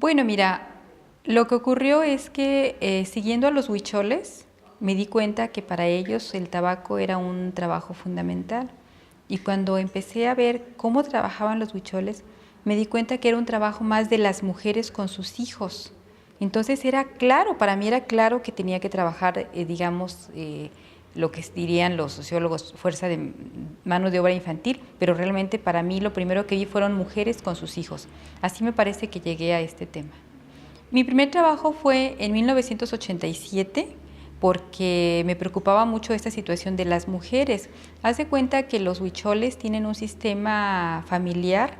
Bueno, mira, lo que ocurrió es que siguiendo a los huicholes, me di cuenta que para ellos el tabaco era un trabajo fundamental. Y cuando empecé a ver cómo trabajaban los huicholes, me di cuenta que era un trabajo más de las mujeres con sus hijos. Entonces era claro, para mí era claro que tenía que trabajar, lo que dirían los sociólogos, fuerza de mano de obra infantil, pero realmente para mí lo primero que vi fueron mujeres con sus hijos. Así me parece que llegué a este tema. Mi primer trabajo fue en 1987 porque me preocupaba mucho esta situación de las mujeres. Haz de cuenta que los huicholes tienen un sistema familiar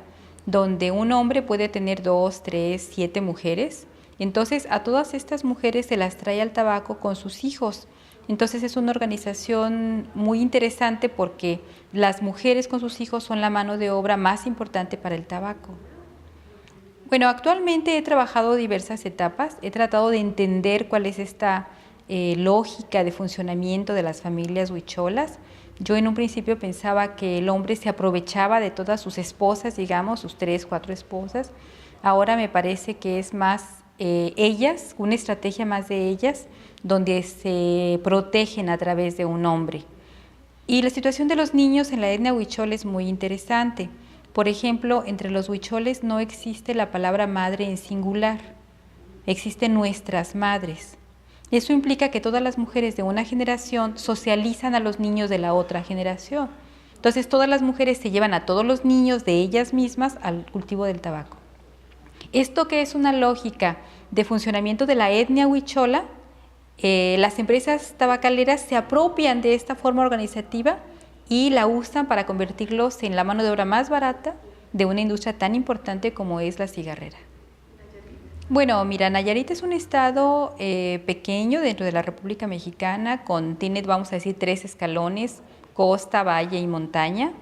donde un hombre puede tener 2, 3, 7 mujeres. Entonces a todas estas mujeres se las trae al tabaco con sus hijos. Entonces es una organización muy interesante porque las mujeres con sus hijos son la mano de obra más importante para el tabaco. Bueno, actualmente he trabajado diversas etapas, he tratado de entender cuál es esta lógica de funcionamiento de las familias huicholas. Yo en un principio pensaba que el hombre se aprovechaba de todas sus esposas, digamos, sus 3, 4 esposas. Ahora me parece que es más ellas, una estrategia más de ellas, donde se protegen a través de un hombre. Y la situación de los niños en la etnia huichol es muy interesante. Por ejemplo, entre los huicholes no existe la palabra madre en singular, existen nuestras madres. Eso implica que todas las mujeres de una generación socializan a los niños de la otra generación. Entonces, todas las mujeres se llevan a todos los niños de ellas mismas al cultivo del tabaco. Esto que es una lógica de funcionamiento de la etnia huichola, las empresas tabacaleras se apropian de esta forma organizativa y la usan para convertirlos en la mano de obra más barata de una industria tan importante como es la cigarrera. Bueno, mira, Nayarit es un estado pequeño dentro de la República Mexicana, tiene, vamos a decir, 3 escalones, costa, valle y montaña,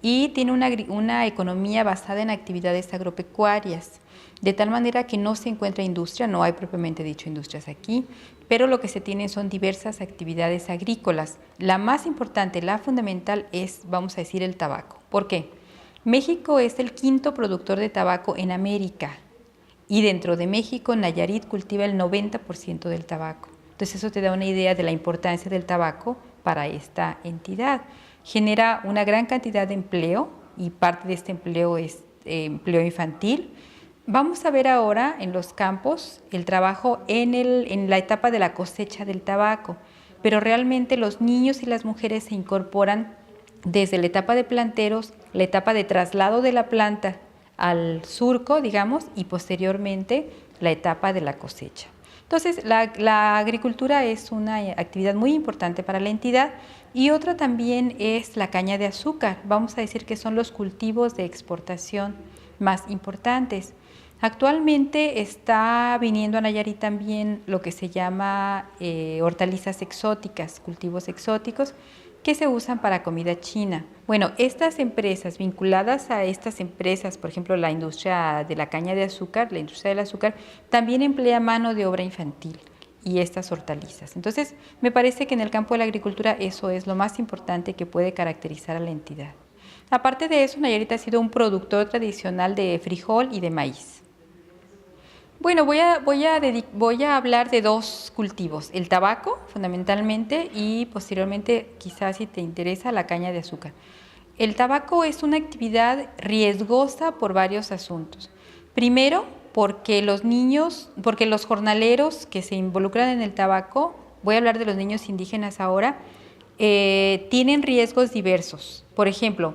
y tiene una economía basada en actividades agropecuarias, de tal manera que no se encuentra industria, no hay propiamente dicho industrias aquí, pero lo que se tienen son diversas actividades agrícolas. La más importante, la fundamental es, vamos a decir, el tabaco. ¿Por qué? México es el 5º productor de tabaco en América. Y dentro de México, Nayarit cultiva el 90% del tabaco. Entonces eso te da una idea de la importancia del tabaco para esta entidad. Genera una gran cantidad de empleo y parte de este empleo es empleo infantil. Vamos a ver ahora en los campos el trabajo en la etapa de la cosecha del tabaco, pero realmente los niños y las mujeres se incorporan desde la etapa de planteros, la etapa de traslado de la planta al surco, digamos, y posteriormente la etapa de la cosecha. Entonces, la agricultura es una actividad muy importante para la entidad y otra también es la caña de azúcar. Vamos a decir que son los cultivos de exportación más importantes. Actualmente está viniendo a Nayarit también lo que se llama hortalizas exóticas, cultivos exóticos, que se usan para comida china. Bueno, estas empresas, vinculadas a estas empresas, por ejemplo, la industria de la caña de azúcar, la industria del azúcar, también emplea mano de obra infantil y estas hortalizas. Entonces, me parece que en el campo de la agricultura eso es lo más importante que puede caracterizar a la entidad. Aparte de eso, Nayarit ha sido un productor tradicional de frijol y de maíz. Bueno, voy a hablar de 2 cultivos, el tabaco fundamentalmente y posteriormente, quizás si te interesa, la caña de azúcar. El tabaco es una actividad riesgosa por varios asuntos. Primero, porque los jornaleros que se involucran en el tabaco, voy a hablar de los niños indígenas ahora, tienen riesgos diversos. Por ejemplo,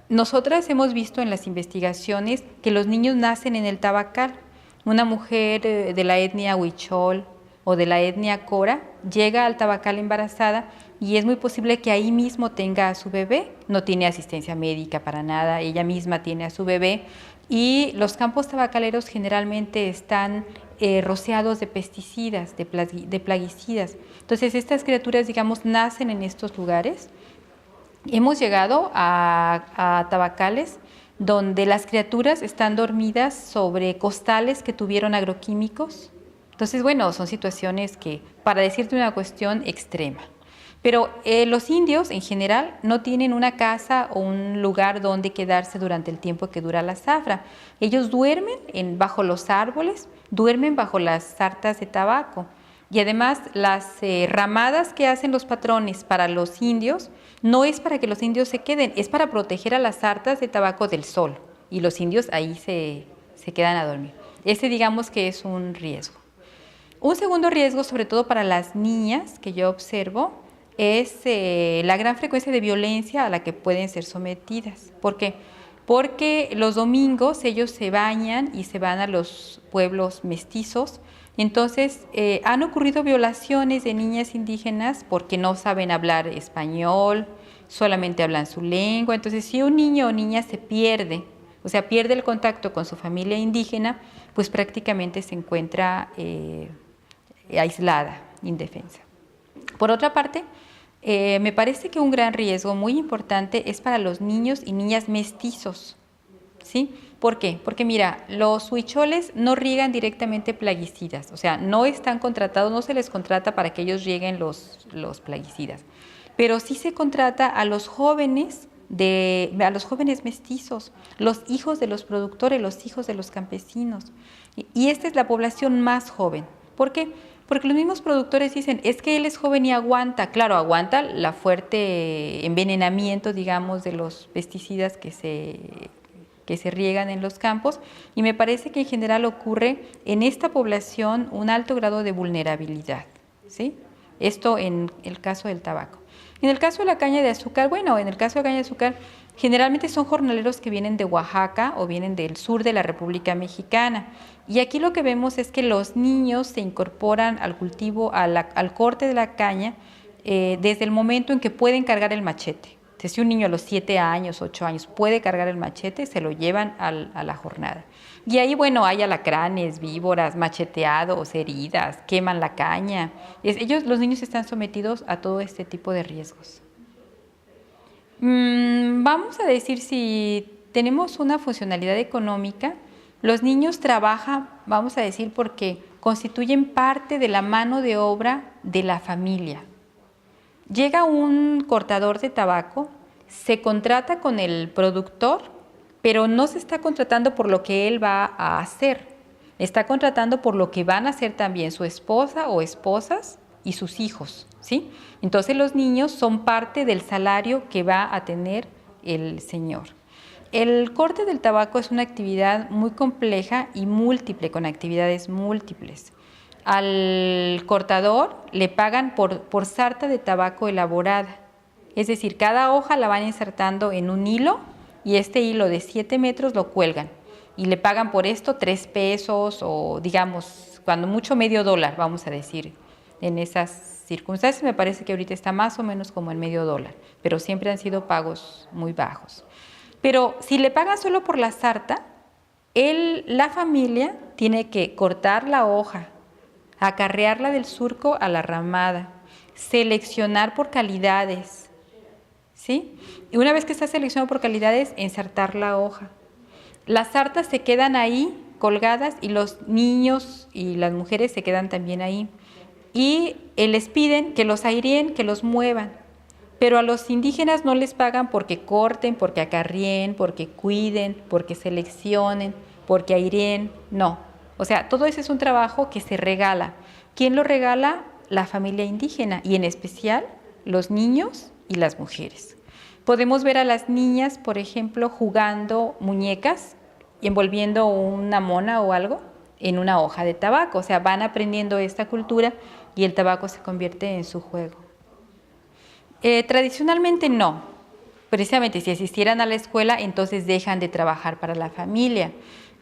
nosotras hemos visto en las investigaciones que los niños nacen en el tabacal. Una mujer de la etnia huichol o de la etnia cora llega al tabacal embarazada y es muy posible que ahí mismo tenga a su bebé, no tiene asistencia médica para nada, ella misma tiene a su bebé y los campos tabacaleros generalmente están rociados de pesticidas, de plaguicidas. Entonces estas criaturas, digamos, nacen en estos lugares. Hemos llegado a tabacales donde las criaturas están dormidas sobre costales que tuvieron agroquímicos. Entonces, bueno, son situaciones que, para decirte una cuestión extrema. Pero los indios en general no tienen una casa o un lugar donde quedarse durante el tiempo que dura la zafra. Ellos duermen bajo los árboles, duermen bajo las sartas de tabaco. Y además las ramadas que hacen los patrones para los indios no es para que los indios se queden, es para proteger a las sartas de tabaco del sol. Y los indios ahí se quedan a dormir. Ese digamos que es un riesgo. Un segundo riesgo, sobre todo para las niñas, que yo observo, es la gran frecuencia de violencia a la que pueden ser sometidas. ¿Por qué? Porque los domingos ellos se bañan y se van a los pueblos mestizos. Entonces, han ocurrido violaciones de niñas indígenas porque no saben hablar español, solamente hablan su lengua. Entonces, si un niño o niña se pierde, o sea, pierde el contacto con su familia indígena, pues prácticamente se encuentra aislada, indefensa. Por otra parte, me parece que un gran riesgo muy importante es para los niños y niñas mestizos, ¿sí? ¿Por qué? Porque mira, los huicholes no riegan directamente plaguicidas, o sea, no están contratados, no se les contrata para que ellos rieguen los plaguicidas, pero sí se contrata a los jóvenes mestizos, los hijos de los productores, los hijos de los campesinos, y esta es la población más joven. ¿Por qué? Porque los mismos productores dicen, es que él es joven y aguanta. Claro, aguanta la fuerte envenenamiento, digamos, de los pesticidas que se riegan en los campos, y me parece que en general ocurre en esta población un alto grado de vulnerabilidad, ¿sí? Esto en el caso del tabaco. En el caso de la caña de azúcar, bueno, en el caso de la caña de azúcar, generalmente son jornaleros que vienen de Oaxaca o vienen del sur de la República Mexicana. Y aquí lo que vemos es que los niños se incorporan al cultivo, al corte de la caña, desde el momento en que pueden cargar el machete. Entonces, si un niño a los 7 años, 8 años puede cargar el machete, se lo llevan a la jornada. Y ahí, bueno, hay alacranes, víboras, macheteados, heridas, queman la caña. Los niños están sometidos a todo este tipo de riesgos. Vamos a decir, si tenemos una funcionalidad económica, los niños trabajan, vamos a decir, porque constituyen parte de la mano de obra de la familia. Llega un cortador de tabaco, se contrata con el productor, pero no se está contratando por lo que él va a hacer, está contratando por lo que van a hacer también su esposa o esposas y sus hijos, ¿sí? Entonces los niños son parte del salario que va a tener el señor. El corte del tabaco es una actividad muy compleja y múltiple, con actividades múltiples. Al cortador le pagan por sarta de tabaco elaborada, es decir, cada hoja la van insertando en un hilo y este hilo de 7 metros lo cuelgan y le pagan por esto 3 pesos o digamos, cuando mucho $0.50, vamos a decir. En esas circunstancias me parece que ahorita está más o menos como en $0.50, pero siempre han sido pagos muy bajos. Pero si le pagan solo por la sarta, la familia tiene que cortar la hoja, acarrearla del surco a la ramada, seleccionar por calidades, ¿sí? Y una vez que está seleccionado por calidades, ensartar la hoja. Las sartas se quedan ahí colgadas y los niños y las mujeres se quedan también ahí. Y les piden que los aireen, que los muevan. Pero a los indígenas no les pagan porque corten, porque acarreen, porque cuiden, porque seleccionen, porque aireen, no. O sea, todo ese es un trabajo que se regala. ¿Quién lo regala? La familia indígena y en especial los niños y las mujeres. Podemos ver a las niñas, por ejemplo, jugando muñecas y envolviendo una mona o algo en una hoja de tabaco. O sea, van aprendiendo esta cultura y el tabaco se convierte en su juego. Tradicionalmente no. Precisamente si asistieran a la escuela, entonces dejan de trabajar para la familia.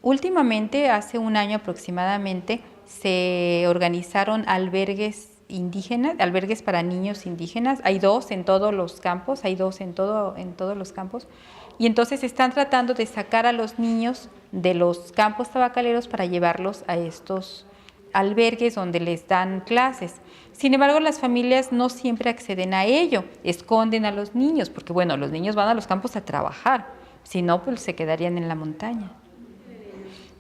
Últimamente, hace un año aproximadamente, se organizaron albergues indígenas, albergues para niños indígenas. Hay 2 en todos los campos, todos los campos. Y entonces están tratando de sacar a los niños de los campos tabacaleros para llevarlos a estos albergues donde les dan clases. Sin embargo, las familias no siempre acceden a ello, esconden a los niños, porque bueno, los niños van a los campos a trabajar, si no, pues se quedarían en la montaña.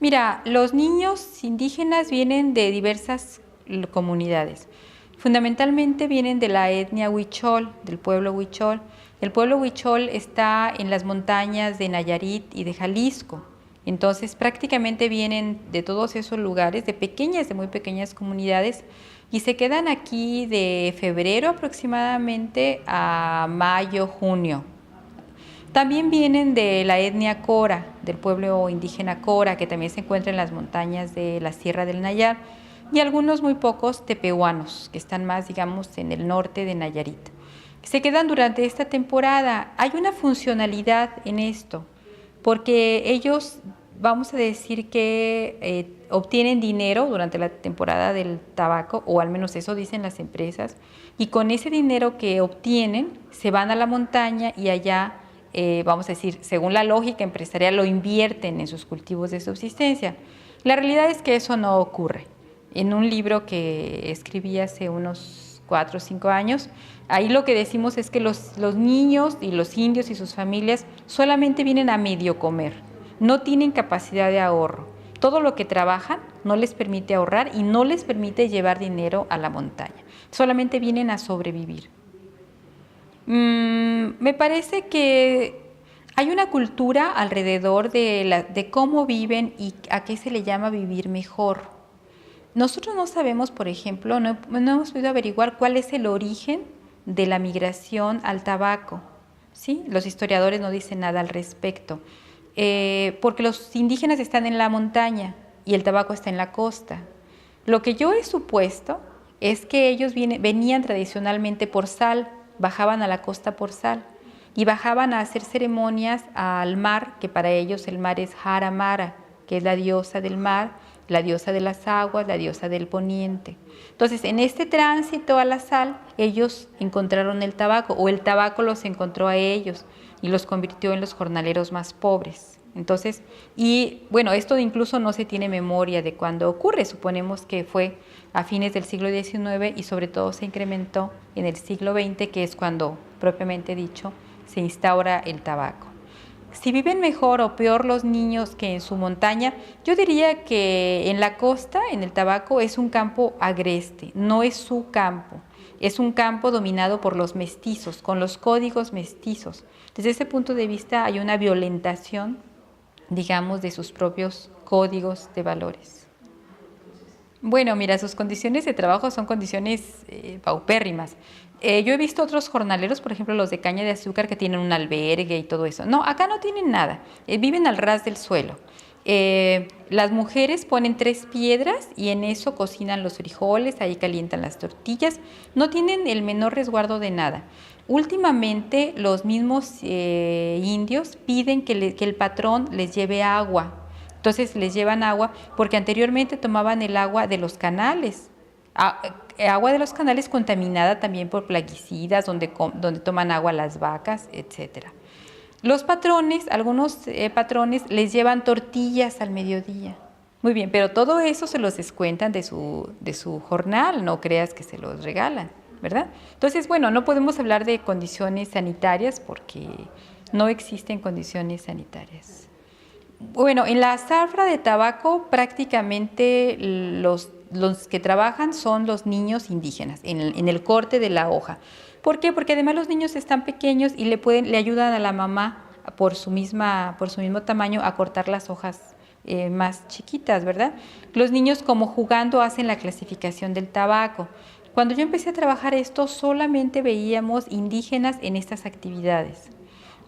Mira, los niños indígenas vienen de diversas comunidades. Fundamentalmente vienen de la etnia huichol, del pueblo huichol. El pueblo huichol está en las montañas de Nayarit y de Jalisco. Entonces prácticamente vienen de todos esos lugares, de muy pequeñas comunidades, y se quedan aquí de febrero aproximadamente a mayo, junio. También vienen de la etnia Cora, del pueblo indígena Cora, que también se encuentra en las montañas de la Sierra del Nayar, y algunos muy pocos tepehuanos, que están más, digamos, en el norte de Nayarit. Se quedan durante esta temporada. Hay una funcionalidad en esto, porque ellos, vamos a decir que obtienen dinero durante la temporada del tabaco, o al menos eso dicen las empresas, y con ese dinero que obtienen se van a la montaña y allá, vamos a decir, según la lógica empresarial, lo invierten en sus cultivos de subsistencia. La realidad es que eso no ocurre. En un libro que escribí hace unos 4 o 5 años, ahí lo que decimos es que los niños y los indios y sus familias solamente vienen a medio comer, no tienen capacidad de ahorro. Todo lo que trabajan no les permite ahorrar y no les permite llevar dinero a la montaña. Solamente vienen a sobrevivir. Me parece que hay una cultura alrededor de cómo viven y a qué se le llama vivir mejor. Nosotros no sabemos, por ejemplo, no hemos podido averiguar cuál es el origen de la migración al tabaco, ¿sí? Los historiadores no dicen nada al respecto, porque los indígenas están en la montaña y el tabaco está en la costa. Lo que yo he supuesto es que ellos venían tradicionalmente por sal, bajaban a la costa por sal y bajaban a hacer ceremonias al mar, que para ellos el mar es Jara Mara, que es la diosa del mar, la diosa de las aguas, la diosa del poniente. Entonces, en este tránsito a la sal, ellos encontraron el tabaco, o el tabaco los encontró a ellos y los convirtió en los jornaleros más pobres. Entonces, y bueno, esto incluso no se tiene memoria de cuándo ocurre, suponemos que fue a fines del siglo XIX y sobre todo se incrementó en el siglo XX, que es cuando, propiamente dicho, se instaura el tabaco. Si viven mejor o peor los niños que en su montaña, yo diría que en la costa, en el tabaco, es un campo agreste, no es su campo. Es un campo dominado por los mestizos, con los códigos mestizos. Desde ese punto de vista hay una violentación, digamos, de sus propios códigos de valores. Bueno, mira, sus condiciones de trabajo son condiciones paupérrimas. Yo he visto otros jornaleros, por ejemplo, los de caña de azúcar, que tienen un albergue y todo eso. No, acá no tienen nada, viven al ras del suelo. Las mujeres ponen 3 piedras y en eso cocinan los frijoles, ahí calientan las tortillas, no tienen el menor resguardo de nada. Últimamente los mismos indios piden que el patrón les lleve agua. Entonces les llevan agua porque anteriormente tomaban el agua de los canales, agua de los canales contaminada también por plaguicidas, donde toman agua las vacas, etcétera. Los patrones, algunos patrones les llevan tortillas al mediodía. Muy bien, pero todo eso se los descuentan de su jornal, no creas que se los regalan, ¿verdad? Entonces, bueno, no podemos hablar de condiciones sanitarias porque no existen condiciones sanitarias. Bueno, en la zafra de tabaco prácticamente los que trabajan son los niños indígenas en el corte de la hoja. ¿Por qué? Porque además los niños están pequeños y le ayudan a la mamá por su mismo tamaño a cortar las hojas más chiquitas, ¿verdad? Los niños, como jugando, hacen la clasificación del tabaco. Cuando yo empecé a trabajar esto, solamente veíamos indígenas en estas actividades.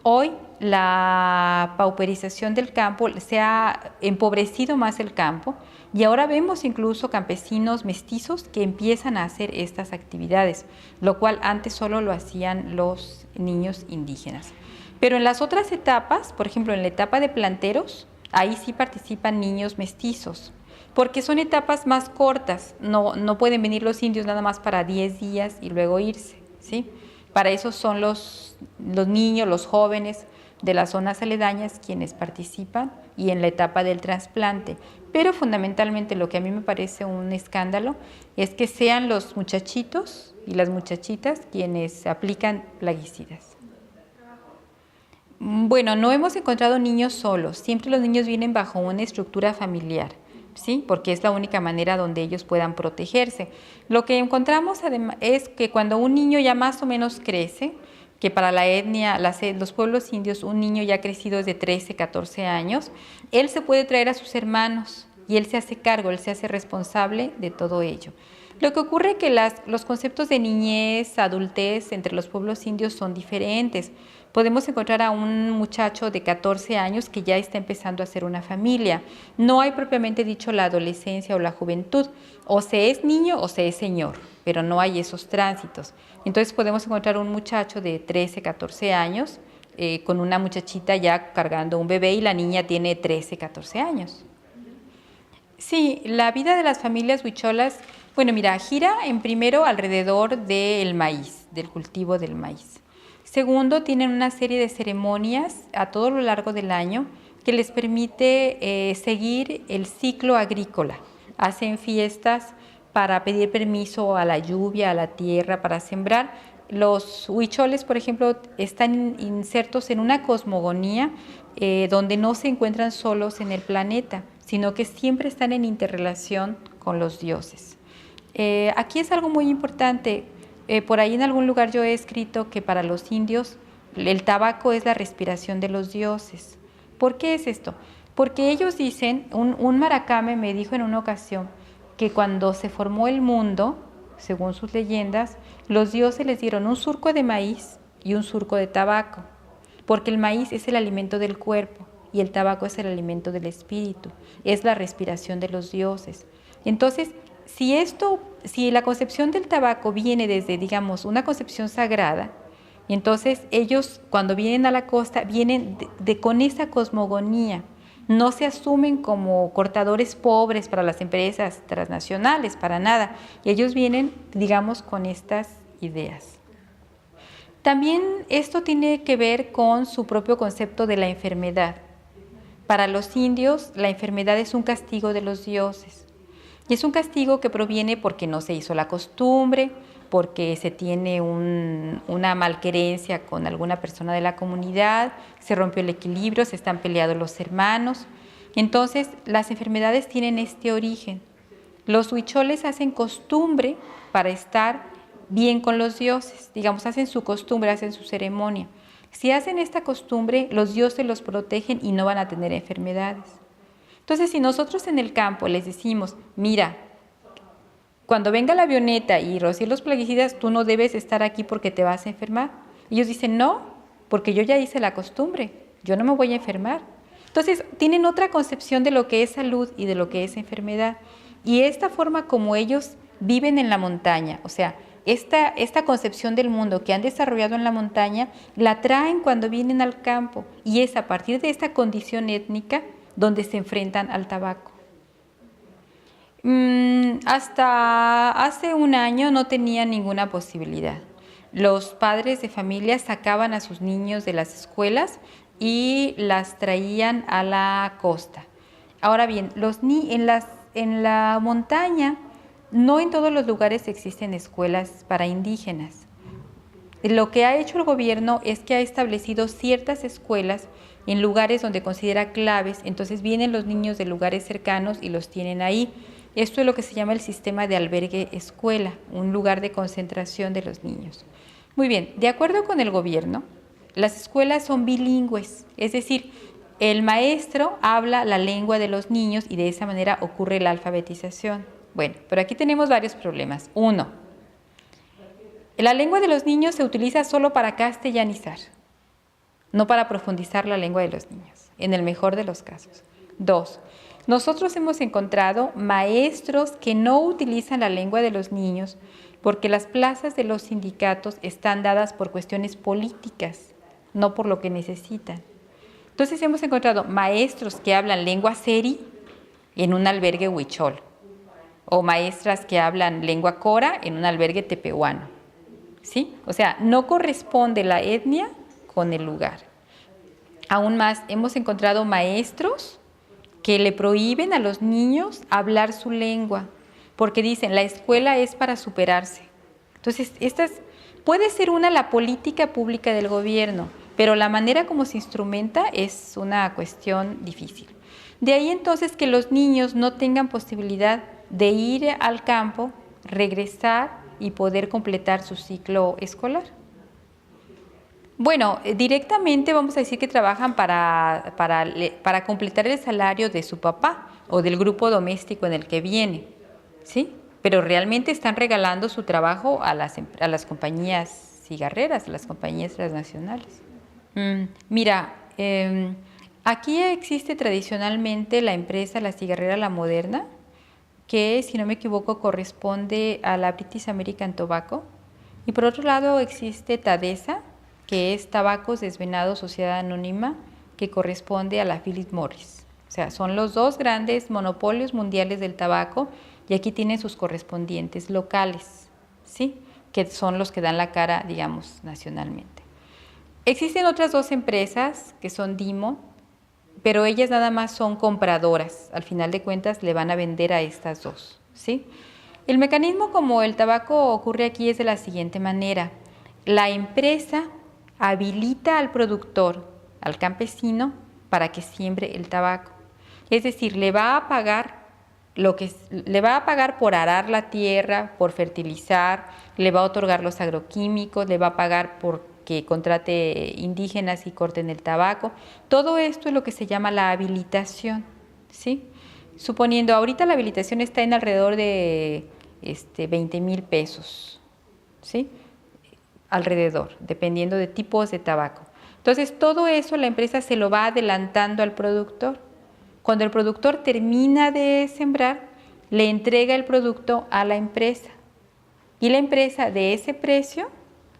Hoy la pauperización del campo, se ha empobrecido más el campo y ahora vemos incluso campesinos mestizos que empiezan a hacer estas actividades, lo cual antes solo lo hacían los niños indígenas. Pero en las otras etapas, por ejemplo en la etapa de planteros, ahí sí participan niños mestizos, porque son etapas más cortas, no pueden venir los indios nada más para 10 días y luego irse, ¿sí? Para eso son los niños, los jóvenes de las zonas aledañas quienes participan y en la etapa del trasplante. Pero fundamentalmente lo que a mí me parece un escándalo es que sean los muchachitos y las muchachitas quienes aplican plaguicidas. Bueno, no hemos encontrado niños solos, siempre los niños vienen bajo una estructura familiar. ¿sí? Porque es la única manera donde ellos puedan protegerse. Lo que encontramos además es que cuando un niño ya más o menos crece, que para la etnia, los pueblos indios, un niño ya crecido es de 13, 14 años, él se puede traer a sus hermanos y él se hace cargo, él se hace responsable de todo ello. Lo que ocurre es que los conceptos de niñez, adultez entre los pueblos indios son diferentes. Podemos encontrar a un muchacho de 14 años que ya está empezando a hacer una familia. No hay propiamente dicho la adolescencia o la juventud. O se es niño o se es señor, pero no hay esos tránsitos. Entonces podemos encontrar un muchacho de 13, 14 años con una muchachita ya cargando un bebé y la niña tiene 13, 14 años. Sí, la vida de las familias huicholas, bueno, mira, gira en primero alrededor del maíz, del cultivo del maíz. Segundo, tienen una serie de ceremonias a todo lo largo del año que les permite seguir el ciclo agrícola. Hacen fiestas para pedir permiso a la lluvia, a la tierra, para sembrar. Los huicholes, por ejemplo, están insertos en una cosmogonía donde no se encuentran solos en el planeta, sino que siempre están en interrelación con los dioses. Aquí es algo muy importante. Por ahí en algún lugar yo he escrito que para los indios el tabaco es la respiración de los dioses. ¿Por qué es esto? Porque ellos dicen, un maracame me dijo en una ocasión que cuando se formó el mundo, según sus leyendas, los dioses les dieron un surco de maíz y un surco de tabaco, porque el maíz es el alimento del cuerpo y el tabaco es el alimento del espíritu, es la respiración de los dioses. Entonces, si la concepción del tabaco viene desde, digamos, una concepción sagrada, entonces ellos cuando vienen a la costa vienen con esa cosmogonía, no se asumen como cortadores pobres para las empresas transnacionales, para nada, y ellos vienen, digamos, con estas ideas. También esto tiene que ver con su propio concepto de la enfermedad. Para los indios, la enfermedad es un castigo de los dioses. Y es un castigo que proviene porque no se hizo la costumbre, porque se tiene una malquerencia con alguna persona de la comunidad, se rompió el equilibrio, se están peleados los hermanos. Entonces, las enfermedades tienen este origen. Los huicholes hacen costumbre para estar bien con los dioses, digamos, hacen su costumbre, hacen su ceremonia. Si hacen esta costumbre, los dioses los protegen y no van a tener enfermedades. Entonces, si nosotros en el campo les decimos, mira, cuando venga la avioneta y rocíe los plaguicidas, tú no debes estar aquí porque te vas a enfermar. Ellos dicen, no, porque yo ya hice la costumbre, yo no me voy a enfermar. Entonces, tienen otra concepción de lo que es salud y de lo que es enfermedad. Y esta forma como ellos viven en la montaña, o sea, esta concepción del mundo que han desarrollado en la montaña, la traen cuando vienen al campo. Y es a partir de esta condición étnica donde se enfrentan al tabaco. Hasta hace un año no tenían ninguna posibilidad. Los padres de familia sacaban a sus niños de las escuelas y las traían a la costa. Ahora bien, en la montaña, no en todos los lugares existen escuelas para indígenas. Lo que ha hecho el gobierno es que ha establecido ciertas escuelas en lugares donde considera claves, entonces vienen los niños de lugares cercanos y los tienen ahí. Esto es lo que se llama el sistema de albergue escuela, un lugar de concentración de los niños. Muy bien, de acuerdo con el gobierno, las escuelas son bilingües, es decir, el maestro habla la lengua de los niños y de esa manera ocurre la alfabetización. Bueno, pero aquí tenemos varios problemas. Uno, la lengua de los niños se utiliza solo para castellanizar, no para profundizar la lengua de los niños, en el mejor de los casos. Dos, nosotros hemos encontrado maestros que no utilizan la lengua de los niños porque las plazas de los sindicatos están dadas por cuestiones políticas, no por lo que necesitan. Entonces hemos encontrado maestros que hablan lengua seri en un albergue huichol, o maestras que hablan lengua cora en un albergue tepehuano. ¿Sí? O sea, no corresponde la etnia con el lugar. Aún más, hemos encontrado maestros que le prohíben a los niños hablar su lengua, porque dicen, la escuela es para superarse. Entonces, puede ser la política pública del gobierno, pero la manera como se instrumenta es una cuestión difícil. De ahí entonces que los niños no tengan posibilidad de ir al campo, regresar y poder completar su ciclo escolar. Bueno, directamente vamos a decir que trabajan para completar el salario de su papá o del grupo doméstico en el que viene, ¿sí? Pero realmente están regalando su trabajo a las compañías cigarreras, a las compañías transnacionales. Mira, aquí existe tradicionalmente la empresa La Cigarrera La Moderna, que si no me equivoco corresponde a la British American Tobacco. Y por otro lado existe Tadesa, que es Tabacos Desvenados Sociedad Anónima, que corresponde a la Philip Morris. O sea, son los dos grandes monopolios mundiales del tabaco y aquí tienen sus correspondientes locales, ¿sí? Que son los que dan la cara, digamos, nacionalmente. Existen otras dos empresas que son Dimo, pero ellas nada más son compradoras. Al final de cuentas le van a vender a estas dos, ¿sí? El mecanismo como el tabaco ocurre aquí es de la siguiente manera. La empresa habilita al productor, al campesino, para que siembre el tabaco. Es decir, le va a pagar por arar la tierra, por fertilizar, le va a otorgar los agroquímicos, le va a pagar por que contrate indígenas y corten el tabaco. Todo esto es lo que se llama la habilitación, ¿sí? Suponiendo, ahorita la habilitación está en alrededor de 20,000 pesos, ¿sí? Alrededor, dependiendo de tipos de tabaco. Entonces, todo eso la empresa se lo va adelantando al productor. Cuando el productor termina de sembrar, le entrega el producto a la empresa y la empresa de ese precio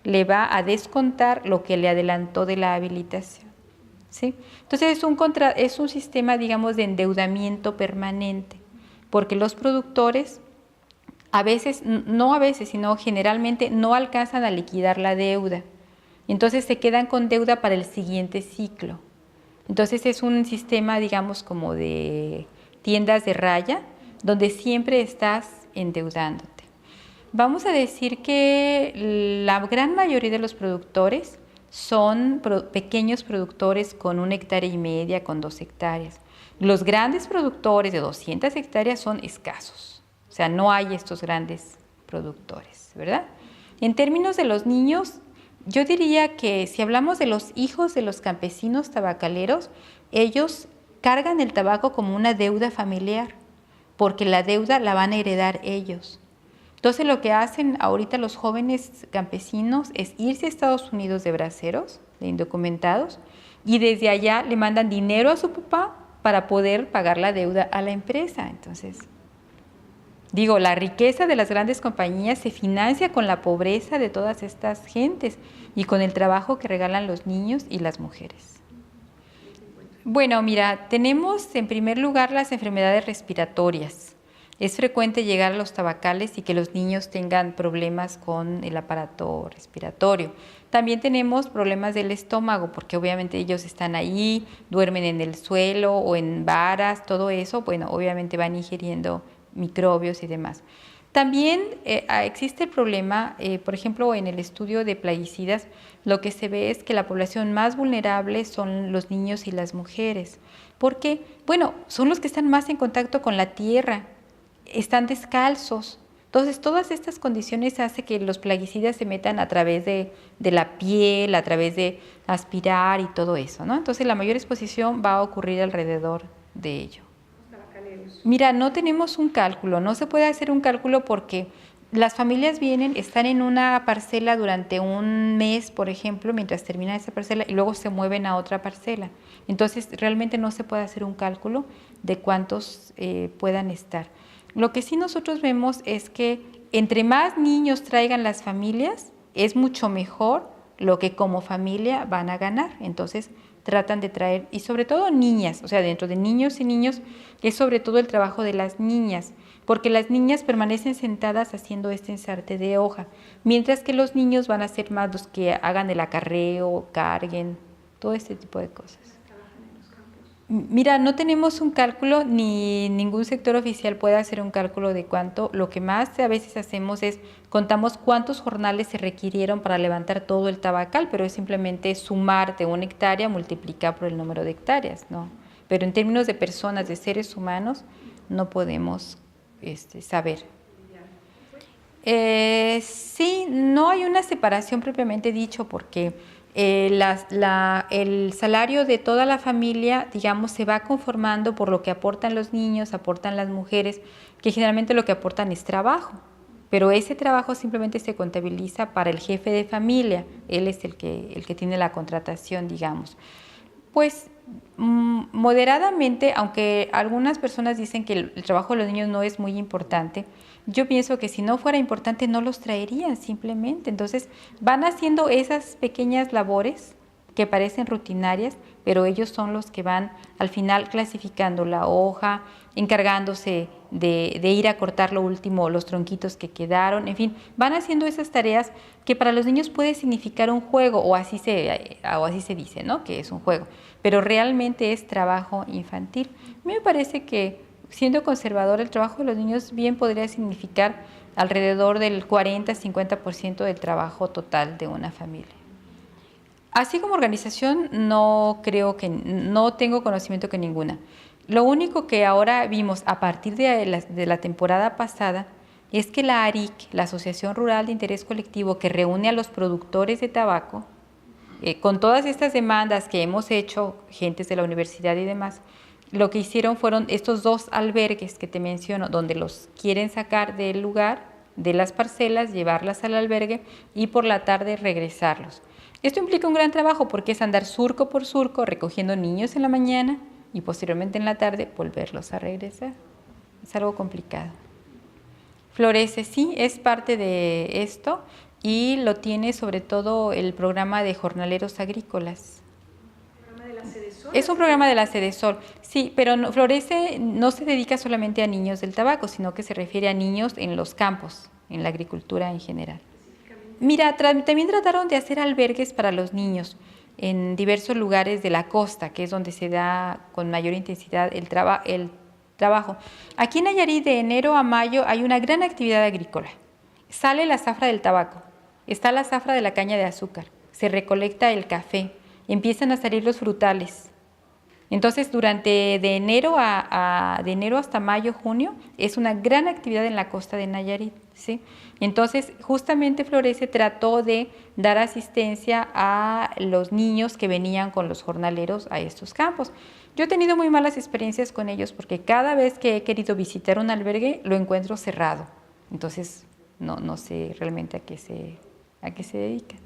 le va a descontar lo que le adelantó de la habilitación, ¿sí? Entonces es un sistema, digamos, de endeudamiento permanente, porque los productores a veces, no a veces, sino generalmente no alcanzan a liquidar la deuda. Entonces se quedan con deuda para el siguiente ciclo. Entonces es un sistema, digamos, como de tiendas de raya, donde siempre estás endeudándote. Vamos a decir que la gran mayoría de los productores son pequeños productores con 1,5 hectáreas, con 2 hectáreas. Los grandes productores de 200 hectáreas son escasos. O sea, no hay estos grandes productores, ¿verdad? En términos de los niños, yo diría que si hablamos de los hijos de los campesinos tabacaleros, ellos cargan el tabaco como una deuda familiar, porque la deuda la van a heredar ellos. Entonces lo que hacen ahorita los jóvenes campesinos es irse a Estados Unidos de braceros, de indocumentados, y desde allá le mandan dinero a su papá para poder pagar la deuda a la empresa. Entonces, digo, la riqueza de las grandes compañías se financia con la pobreza de todas estas gentes y con el trabajo que regalan los niños y las mujeres. Bueno, mira, tenemos en primer lugar las enfermedades respiratorias. Es frecuente llegar a los tabacales y que los niños tengan problemas con el aparato respiratorio. También tenemos problemas del estómago, porque obviamente ellos están ahí, duermen en el suelo o en varas, todo eso, bueno, obviamente van ingiriendo microbios y demás. También existe el problema, por ejemplo, en el estudio de plaguicidas, lo que se ve es que la población más vulnerable son los niños y las mujeres. ¿Por qué? Bueno, son los que están más en contacto con la tierra, están descalzos. Entonces, todas estas condiciones hacen que los plaguicidas se metan a través de la piel, a través de aspirar y todo eso, ¿no? Entonces, la mayor exposición va a ocurrir alrededor de ello. Mira, no tenemos un cálculo, no se puede hacer un cálculo porque las familias vienen, están en una parcela durante un mes, por ejemplo, mientras termina esa parcela y luego se mueven a otra parcela. Entonces, realmente no se puede hacer un cálculo de cuántos puedan estar. Lo que sí nosotros vemos es que entre más niños traigan las familias, es mucho mejor lo que como familia van a ganar. Entonces, tratan de traer, y sobre todo niñas, o sea, dentro de niños y niños, es sobre todo el trabajo de las niñas, porque las niñas permanecen sentadas haciendo este ensarte de hoja, mientras que los niños van a ser más los que hagan el acarreo, carguen, todo este tipo de cosas. Mira, no tenemos un cálculo, ni ningún sector oficial puede hacer un cálculo de cuánto. Lo que más a veces hacemos es, contamos cuántos jornales se requirieron para levantar todo el tabacal, pero es simplemente sumar de 1 hectárea, multiplicar por el número de hectáreas, ¿no? pero en términos de personas, de seres humanos, no podemos saber. Sí, no hay una separación propiamente dicho porque el salario de toda la familia, digamos, se va conformando por lo que aportan los niños, aportan las mujeres, que generalmente lo que aportan es trabajo, pero ese trabajo simplemente se contabiliza para el jefe de familia, él es el que tiene la contratación, digamos. Pues moderadamente, aunque algunas personas dicen que el trabajo de los niños no es muy importante, yo pienso que si no fuera importante no los traerían simplemente. Entonces van haciendo esas pequeñas labores que parecen rutinarias, pero ellos son los que van al final clasificando la hoja, encargándose de ir a cortar lo último, los tronquitos que quedaron, en fin, van haciendo esas tareas que para los niños puede significar un juego, o así se dice, ¿no? Que es un juego, pero realmente es trabajo infantil. A mí me parece que, siendo conservador, el trabajo de los niños bien podría significar alrededor del 40-50% del trabajo total de una familia. Así como organización, no tengo conocimiento que ninguna. Lo único que ahora vimos a partir de la temporada pasada es que la ARIC, la Asociación Rural de Interés Colectivo, que reúne a los productores de tabaco, con todas estas demandas que hemos hecho, gentes de la universidad y demás, lo que hicieron fueron estos 2 albergues que te menciono, donde los quieren sacar del lugar, de las parcelas, llevarlas al albergue y por la tarde regresarlos. Esto implica un gran trabajo porque es andar surco por surco recogiendo niños en la mañana y posteriormente en la tarde volverlos a regresar. Es algo complicado. Florece, sí, es parte de esto y lo tiene sobre todo el programa de jornaleros agrícolas. ¿El programa de la Sedesol? Es un programa de la Sedesol, sí, pero Florece no se dedica solamente a niños del tabaco, sino que se refiere a niños en los campos, en la agricultura en general. Mira, también trataron de hacer albergues para los niños en diversos lugares de la costa, que es donde se da con mayor intensidad el trabajo. Aquí en Nayarit, de enero a mayo, hay una gran actividad agrícola. Sale la zafra del tabaco, está la zafra de la caña de azúcar, se recolecta el café, empiezan a salir los frutales. Entonces, de enero hasta mayo, junio, es una gran actividad en la costa de Nayarit, ¿sí? Entonces, justamente Florece trató de dar asistencia a los niños que venían con los jornaleros a estos campos. Yo he tenido muy malas experiencias con ellos porque cada vez que he querido visitar un albergue lo encuentro cerrado. Entonces, no sé realmente a qué se dedica.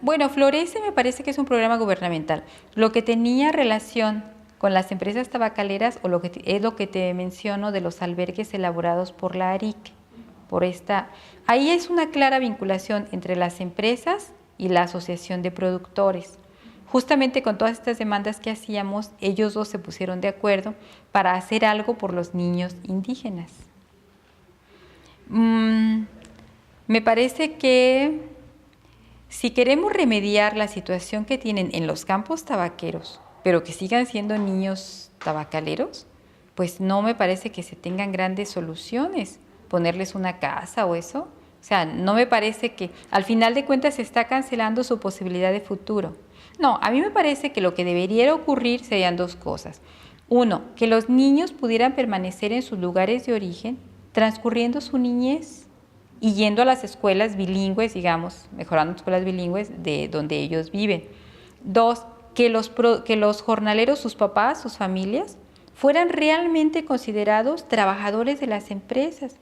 Bueno, Florece me parece que es un programa gubernamental. Lo que tenía relación con las empresas tabacaleras es lo que te menciono de los albergues elaborados por la ARIC. Ahí es una clara vinculación entre las empresas y la asociación de productores. Justamente con todas estas demandas que hacíamos, ellos 2 se pusieron de acuerdo para hacer algo por los niños indígenas. Me parece que si queremos remediar la situación que tienen en los campos tabaqueros, pero que sigan siendo niños tabacaleros, pues no me parece que se tengan grandes soluciones, ponerles una casa o eso. O sea, no me parece que al final de cuentas se está cancelando su posibilidad de futuro. No, a mí me parece que lo que debería ocurrir serían 2 cosas. 1, que los niños pudieran permanecer en sus lugares de origen, transcurriendo su niñez y yendo a las escuelas bilingües, digamos, mejorando escuelas bilingües de donde ellos viven. 2, que los jornaleros, sus papás, sus familias, fueran realmente considerados trabajadores de las empresas.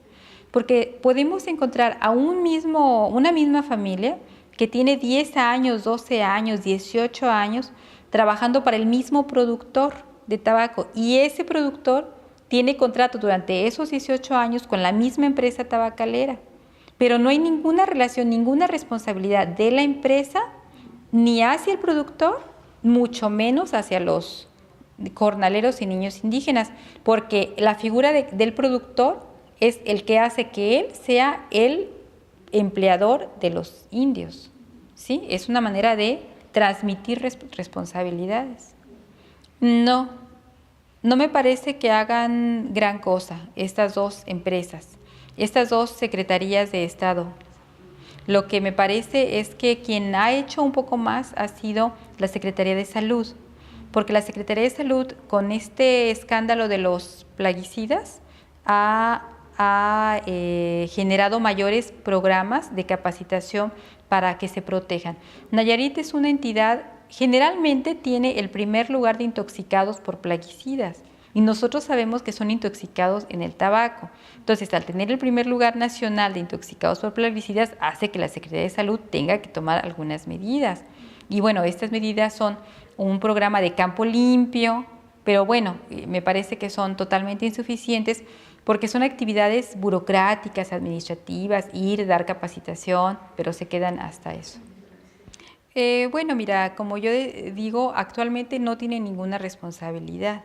Porque podemos encontrar a una misma familia que tiene 10 años, 12 años, 18 años trabajando para el mismo productor de tabaco y ese productor tiene contrato durante esos 18 años con la misma empresa tabacalera, pero no hay ninguna relación, ninguna responsabilidad de la empresa ni hacia el productor, mucho menos hacia los jornaleros y niños indígenas, porque la figura del productor es el que hace que él sea el empleador de los indios, ¿sí? Es una manera de transmitir responsabilidades. No me parece que hagan gran cosa estas 2 empresas, estas 2 secretarías de Estado. Lo que me parece es que quien ha hecho un poco más ha sido la Secretaría de Salud, porque la Secretaría de Salud, con este escándalo de los plaguicidas, ha generado mayores programas de capacitación para que se protejan. Nayarit es una entidad, generalmente tiene el primer lugar de intoxicados por plaguicidas, y nosotros sabemos que son intoxicados en el tabaco. Entonces, al tener el primer lugar nacional de intoxicados por plaguicidas, hace que la Secretaría de Salud tenga que tomar algunas medidas. Y bueno, estas medidas son un programa de campo limpio, pero bueno, me parece que son totalmente insuficientes porque son actividades burocráticas, administrativas, ir, dar capacitación, pero se quedan hasta eso. Bueno, mira, como yo digo, actualmente no tienen ninguna responsabilidad,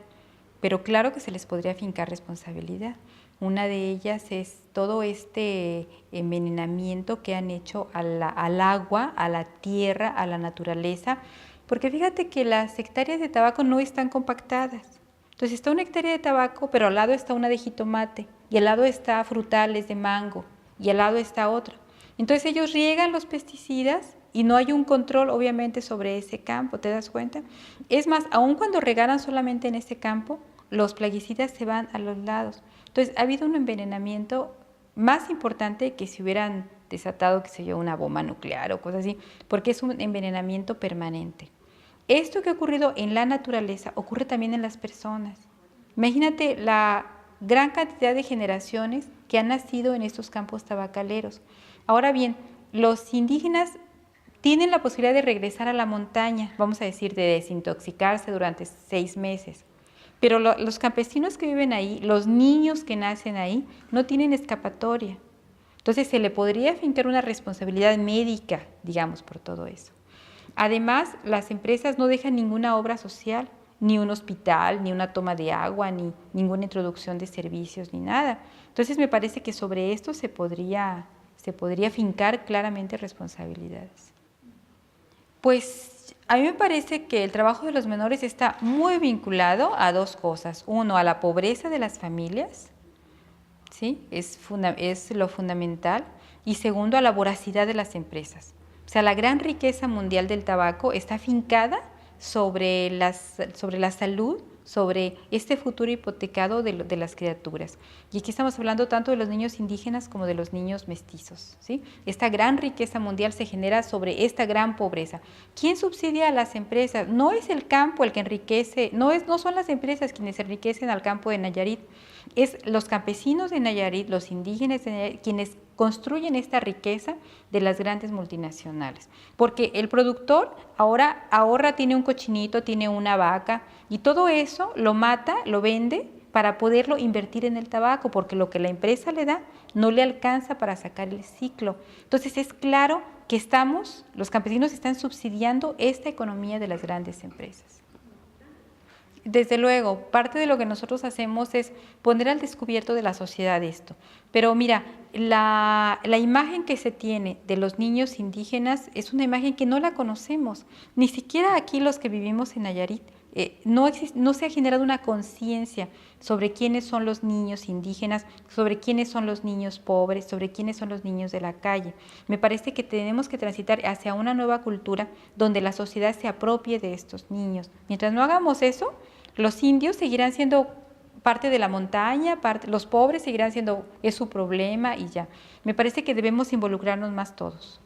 pero claro que se les podría fincar responsabilidad. Una de ellas es todo este envenenamiento que han hecho al agua, a la tierra, a la naturaleza, porque fíjate que las hectáreas de tabaco no están compactadas. Entonces está una hectárea de tabaco, pero al lado está una de jitomate, y al lado está frutales de mango, y al lado está otra. Entonces ellos riegan los pesticidas y no hay un control obviamente sobre ese campo, ¿te das cuenta? Es más, aun cuando regaran solamente en ese campo, los plaguicidas se van a los lados. Entonces ha habido un envenenamiento más importante que si hubieran desatado, qué sé yo, una bomba nuclear o cosas así, porque es un envenenamiento permanente. Esto que ha ocurrido en la naturaleza ocurre también en las personas. Imagínate la gran cantidad de generaciones que han nacido en estos campos tabacaleros. Ahora bien, los indígenas tienen la posibilidad de regresar a la montaña, vamos a decir, de desintoxicarse durante 6 meses. Pero los campesinos que viven ahí, los niños que nacen ahí, no tienen escapatoria. Entonces se le podría fincar una responsabilidad médica, digamos, por todo eso. Además, las empresas no dejan ninguna obra social, ni un hospital, ni una toma de agua, ni ninguna introducción de servicios, ni nada. Entonces me parece que sobre esto se podría fincar claramente responsabilidades. Pues a mí me parece que el trabajo de los menores está muy vinculado a 2 cosas. Uno, a la pobreza de las familias, ¿sí? Es lo fundamental. Y segundo, a la voracidad de las empresas. O sea, la gran riqueza mundial del tabaco está fincada sobre la salud, sobre este futuro hipotecado de las criaturas. Y aquí estamos hablando tanto de los niños indígenas como de los niños mestizos, ¿sí? Esta gran riqueza mundial se genera sobre esta gran pobreza. ¿Quién subsidia a las empresas? No es el campo el que enriquece, no son las empresas quienes enriquecen al campo de Nayarit, es los campesinos de Nayarit, los indígenas de Nayarit, quienes construyen esta riqueza de las grandes multinacionales. Porque el productor ahora ahorra, tiene un cochinito, tiene una vaca, y todo eso lo mata, lo vende para poderlo invertir en el tabaco, porque lo que la empresa le da no le alcanza para sacar el ciclo. Entonces es claro que los campesinos están subsidiando esta economía de las grandes empresas. Desde luego, parte de lo que nosotros hacemos es poner al descubierto de la sociedad esto. Pero mira, la imagen que se tiene de los niños indígenas es una imagen que no la conocemos. Ni siquiera aquí los que vivimos en Nayarit, no se ha generado una conciencia sobre quiénes son los niños indígenas, sobre quiénes son los niños pobres, sobre quiénes son los niños de la calle. Me parece que tenemos que transitar hacia una nueva cultura donde la sociedad se apropie de estos niños. Mientras no hagamos eso, los indios seguirán siendo parte de la montaña, los pobres seguirán siendo, es su problema y ya. Me parece que debemos involucrarnos más todos.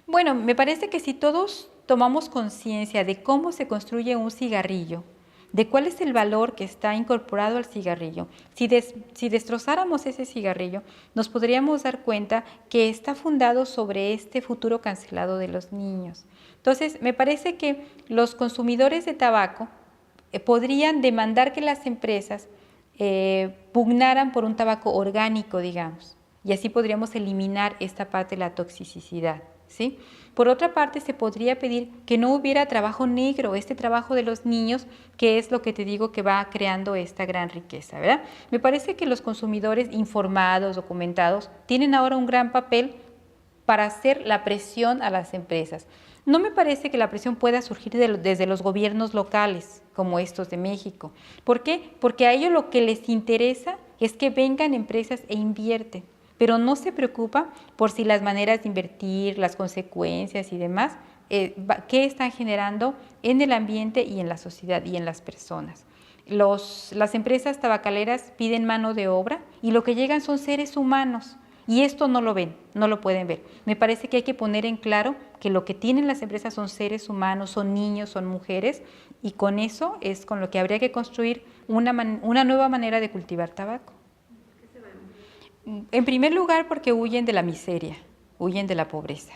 Bueno, me parece que si todos tomamos conciencia de cómo se construye un cigarrillo, de cuál es el valor que está incorporado al cigarrillo, si destrozáramos ese cigarrillo, nos podríamos dar cuenta que está fundado sobre este futuro cancelado de los niños. Entonces, me parece que los consumidores de tabaco podrían demandar que las empresas pugnaran por un tabaco orgánico, digamos, y así podríamos eliminar esta parte de la toxicidad, ¿sí? Por otra parte, se podría pedir que no hubiera trabajo negro, este trabajo de los niños, que es lo que te digo que va creando esta gran riqueza, ¿verdad? Me parece que los consumidores informados, documentados, tienen ahora un gran papel para hacer la presión a las empresas. No me parece que la presión pueda surgir desde los gobiernos locales, como estos de México. ¿Por qué? Porque a ellos lo que les interesa es que vengan empresas e invierten, pero no se preocupa por si las maneras de invertir, las consecuencias y demás qué están generando en el ambiente y en la sociedad y en las personas. Las empresas tabacaleras piden mano de obra y lo que llegan son seres humanos. Y esto no lo ven, no lo pueden ver. Me parece que hay que poner en claro que lo que tienen las empresas son seres humanos, son niños, son mujeres, y con eso es con lo que habría que construir una nueva manera de cultivar tabaco. En primer lugar, porque huyen de la miseria, huyen de la pobreza.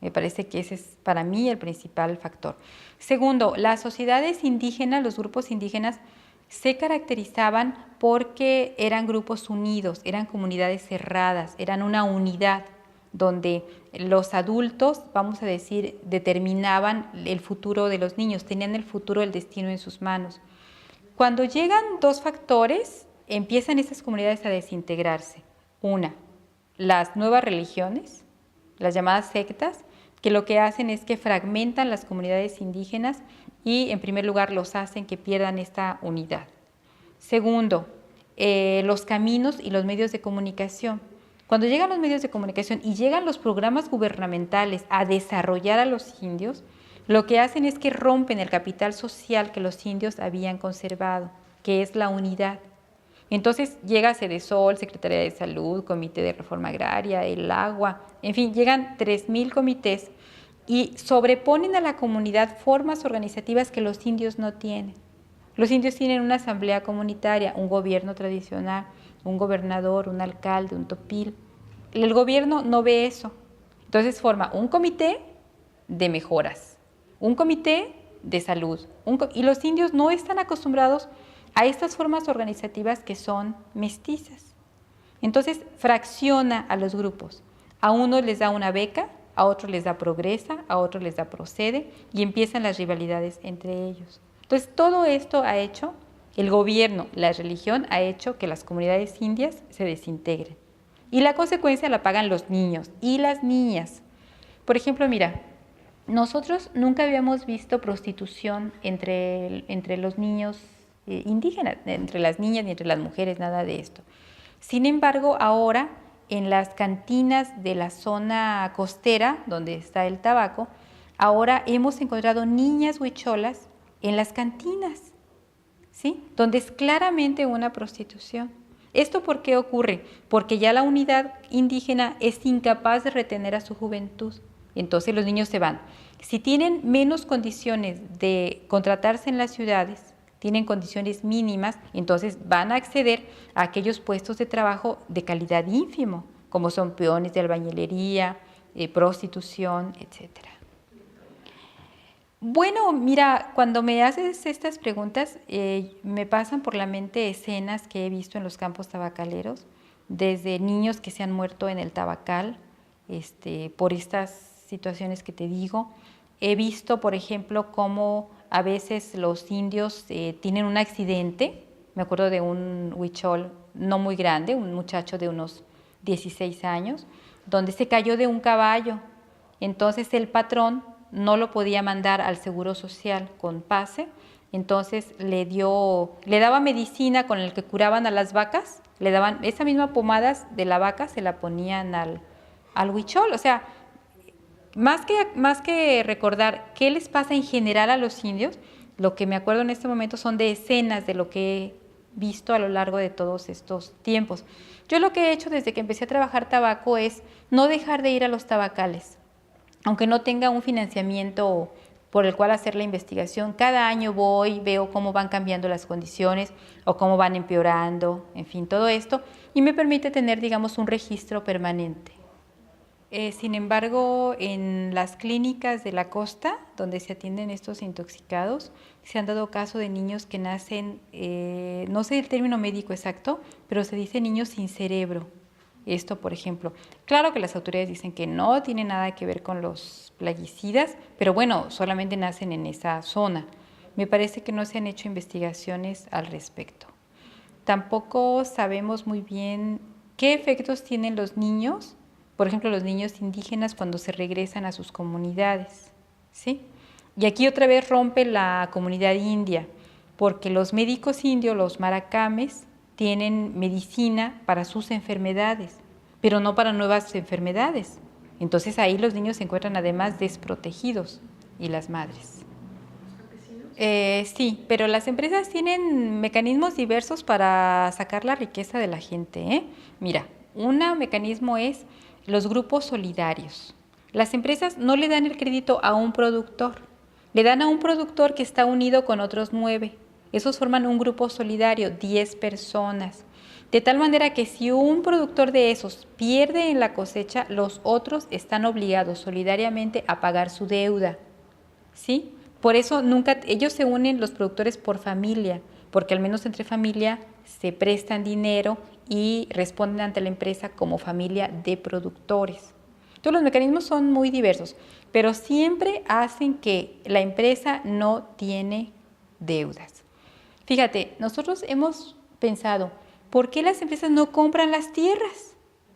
Me parece que ese es para mí el principal factor. Segundo, las sociedades indígenas, los grupos indígenas, se caracterizaban porque eran grupos unidos, eran comunidades cerradas, eran una unidad donde los adultos, vamos a decir, determinaban el futuro de los niños, tenían el futuro, el destino en sus manos. Cuando llegan dos factores, empiezan esas comunidades a desintegrarse. Una, las nuevas religiones, las llamadas sectas, que lo que hacen es que fragmentan las comunidades indígenas y en primer lugar los hacen que pierdan esta unidad. Segundo, los caminos y los medios de comunicación. Cuando llegan los medios de comunicación y llegan los programas gubernamentales a desarrollar a los indios, lo que hacen es que rompen el capital social que los indios habían conservado, que es la unidad. Entonces llega Cedesol, Secretaría de Salud, Comité de Reforma Agraria, el Agua, en fin, llegan 3,000 comités y sobreponen a la comunidad formas organizativas que los indios no tienen. Los indios tienen una asamblea comunitaria, un gobierno tradicional, un gobernador, un alcalde, un topil. El gobierno no ve eso. Entonces forma un comité de mejoras, un comité de salud, y los indios no están acostumbrados a estas formas organizativas que son mestizas. Entonces fracciona a los grupos. A unos les da una beca, a otros les da Progresa, a otros les da Procede y empiezan las rivalidades entre ellos. Entonces todo esto ha hecho, el gobierno, la religión ha hecho que las comunidades indias se desintegren. Y la consecuencia la pagan los niños y las niñas. Por ejemplo, mira, nosotros nunca habíamos visto prostitución entre los niños indígenas, entre las niñas ni entre las mujeres, nada de esto. Sin embargo, ahora en las cantinas de la zona costera, donde está el tabaco, ahora hemos encontrado niñas huicholas en las cantinas, ¿sí? Donde es claramente una prostitución. ¿Esto por qué ocurre? Porque ya la unidad indígena es incapaz de retener a su juventud. Entonces los niños se van. Si tienen menos condiciones de contratarse en las ciudades, tienen condiciones mínimas, entonces van a acceder a aquellos puestos de trabajo de calidad ínfimo, como son peones de albañilería, prostitución, etcétera. Bueno, mira, cuando me haces estas preguntas, me pasan por la mente escenas que he visto en los campos tabacaleros, desde niños que se han muerto en el tabacal, por estas situaciones que te digo. He visto, por ejemplo, cómo a veces los indios tienen un accidente. Me acuerdo de un huichol no muy grande, un muchacho de unos 16 años, donde se cayó de un caballo. Entonces el patrón no lo podía mandar al Seguro Social con pase, entonces le daba medicina con el que curaban a las vacas, le daban esa misma pomada de la vaca, se la ponían al huichol. O sea, más que recordar qué les pasa en general a los indios, lo que me acuerdo en este momento son de escenas de lo que he visto a lo largo de todos estos tiempos. Yo lo que he hecho desde que empecé a trabajar tabaco es no dejar de ir a los tabacales, aunque no tenga un financiamiento por el cual hacer la investigación. Cada año voy, veo cómo van cambiando las condiciones o cómo van empeorando, en fin, todo esto, y me permite tener, digamos, un registro permanente. Sin embargo, en las clínicas de la costa, donde se atienden estos intoxicados, se han dado caso de niños que nacen, no sé el término médico exacto, pero se dice niños sin cerebro. Esto, por ejemplo. Claro que las autoridades dicen que no tiene nada que ver con los plaguicidas, pero bueno, solamente nacen en esa zona. Me parece que no se han hecho investigaciones al respecto. Tampoco sabemos muy bien qué efectos tienen los niños, por ejemplo, los niños indígenas cuando se regresan a sus comunidades, ¿sí? Y aquí otra vez rompe la comunidad india, porque los médicos indios, los maracames, tienen medicina para sus enfermedades, pero no para nuevas enfermedades. Entonces ahí los niños se encuentran además desprotegidos y las madres. Sí, pero las empresas tienen mecanismos diversos para sacar la riqueza de la gente, ¿eh? Mira, un mecanismo es los grupos solidarios. Las empresas no le dan el crédito a un productor, le dan a un productor que está unido con otros 9. Esos forman un grupo solidario, 10 personas. De tal manera que si un productor de esos pierde en la cosecha, los otros están obligados solidariamente a pagar su deuda, ¿sí? Por eso nunca, ellos se unen los productores por familia, porque al menos entre familia se prestan dinero y responden ante la empresa como familia de productores. Entonces los mecanismos son muy diversos, pero siempre hacen que la empresa no tiene deudas. Fíjate, nosotros hemos pensado, ¿por qué las empresas no compran las tierras?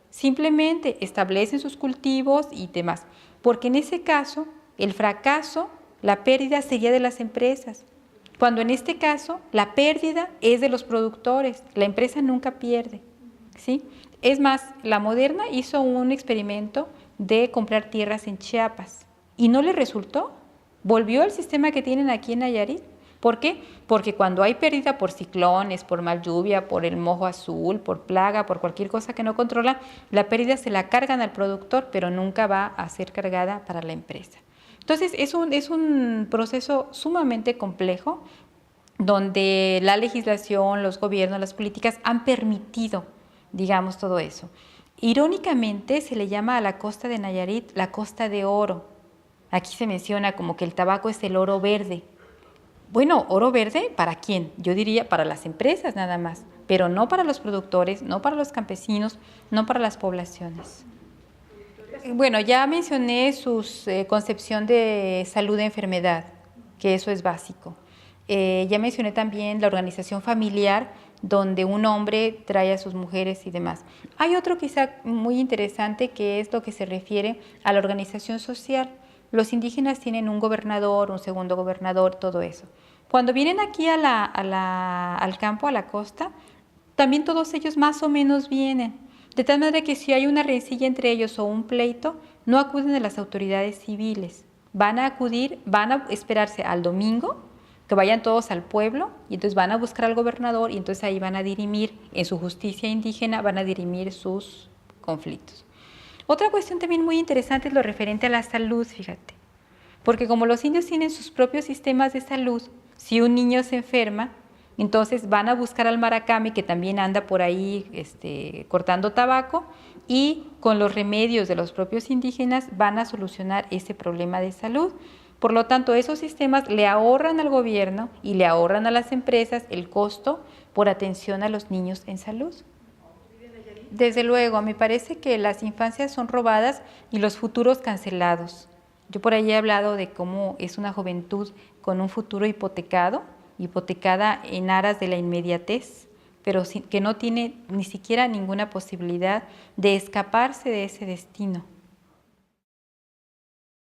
Simplemente establecen sus cultivos y demás, porque en ese caso el fracaso, la pérdida sería de las empresas, cuando en este caso la pérdida es de los productores, la empresa nunca pierde, ¿sí? Es más, la Moderna hizo un experimento de comprar tierras en Chiapas y no le resultó, volvió al sistema que tienen aquí en Nayarit. ¿Por qué? Porque cuando hay pérdida por ciclones, por mal lluvia, por el mojo azul, por plaga, por cualquier cosa que no controla, la pérdida se la cargan al productor, pero nunca va a ser cargada para la empresa. Entonces, es un proceso sumamente complejo donde la legislación, los gobiernos, las políticas han permitido, digamos, todo eso. Irónicamente, se le llama a la costa de Nayarit la costa de oro. Aquí se menciona como que el tabaco es el oro verde. Bueno, oro verde, ¿para quién? Yo diría para las empresas nada más, pero no para los productores, no para los campesinos, no para las poblaciones. Bueno, ya mencioné su concepción de salud e enfermedad, que eso es básico. Ya mencioné también la organización familiar, donde un hombre trae a sus mujeres y demás. Hay otro quizá muy interesante que es lo que se refiere a la organización social. Los indígenas tienen un gobernador, un segundo gobernador, todo eso. Cuando vienen aquí al campo, a la costa, también todos ellos más o menos vienen. De tal manera que si hay una rencilla entre ellos o un pleito, no acuden a las autoridades civiles. Van a acudir, van a esperarse al domingo, que vayan todos al pueblo, y entonces van a buscar al gobernador, y entonces ahí van a dirimir, en su justicia indígena, van a dirimir sus conflictos. Otra cuestión también muy interesante es lo referente a la salud, fíjate. Porque como los indios tienen sus propios sistemas de salud, si un niño se enferma, entonces van a buscar al maracame, que también anda por ahí cortando tabaco, y con los remedios de los propios indígenas van a solucionar ese problema de salud. Por lo tanto, esos sistemas le ahorran al gobierno y le ahorran a las empresas el costo por atención a los niños en salud. Desde luego, me parece que las infancias son robadas y los futuros cancelados. Yo por ahí he hablado de cómo es una juventud con un futuro hipotecado, hipotecada en aras de la inmediatez, pero que no tiene ni siquiera ninguna posibilidad de escaparse de ese destino.